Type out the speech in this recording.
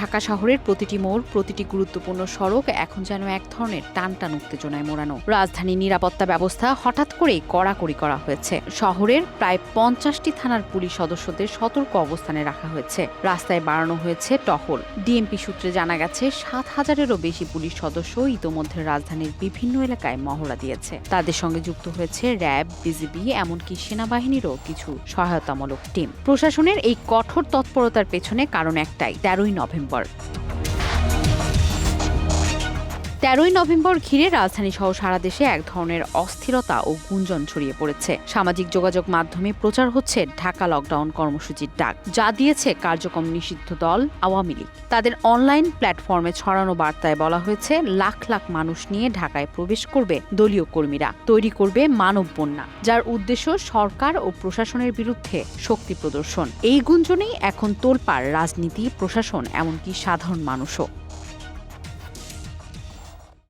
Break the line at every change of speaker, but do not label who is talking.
ঢাকা শহরের প্রতিটি মোড়, প্রতিটি গুরুত্বপূর্ণ সড়ক এখন যেন এক ধরনের টানটান উত্তেজনায় মোড়ানো। রাজধানীর নিরাপত্তা ব্যবস্থা হঠাৎ করেই কড়াকড়ি করা হয়েছে। শহরের প্রায় 50টি থানার পুলিশ সদস্যদের সতর্ক অবস্থানে রাখা হয়েছে। রাস্তায় বাড়ানো হয়েছে টহল। ডিএমপি সূত্রে জানা গেছে 7,000-এরও বেশি পুলিশ সদস্য ইতোমধ্যে রাজধানীর বিভিন্ন এলাকায় মহড়া দিয়েছে। তাদের সঙ্গে যুক্ত হয়েছে র্যাব, বিজিবি, এমনকি সেনাবাহিনীরও কিছু সহায়তামূলক টিম। প্রশাসনের এই কঠোর তৎপরতার পেছনে কারণ একটাই, 13ই নভেম্বর। 13ই নভেম্বর ঘিরে রাজধানী সহ সারা দেশে এক ধরনের অস্থিরতা ও গুঞ্জন ছড়িয়ে পড়েছে। সামাজিক যোগাযোগ মাধ্যমে প্রচার হচ্ছে ঢাকা লকডাউন কর্মসূচির ডাক, যা দিয়েছে কার্যক্রম নিষিদ্ধ দল আওয়ামী লীগ। তাদের অনলাইন প্ল্যাটফর্মে ছড়ানো বার্তায় বলা হয়েছে, লাখ লাখ মানুষ নিয়ে ঢাকায় প্রবেশ করবে দলীয় কর্মীরা, তৈরি করবে মানব বন্যা, যার উদ্দেশ্য সরকার ও প্রশাসনের বিরুদ্ধে শক্তি প্রদর্শন। এই গুঞ্জনেই এখন তোলপাড় রাজনীতি, প্রশাসন, এমনকি সাধারণ মানুষও।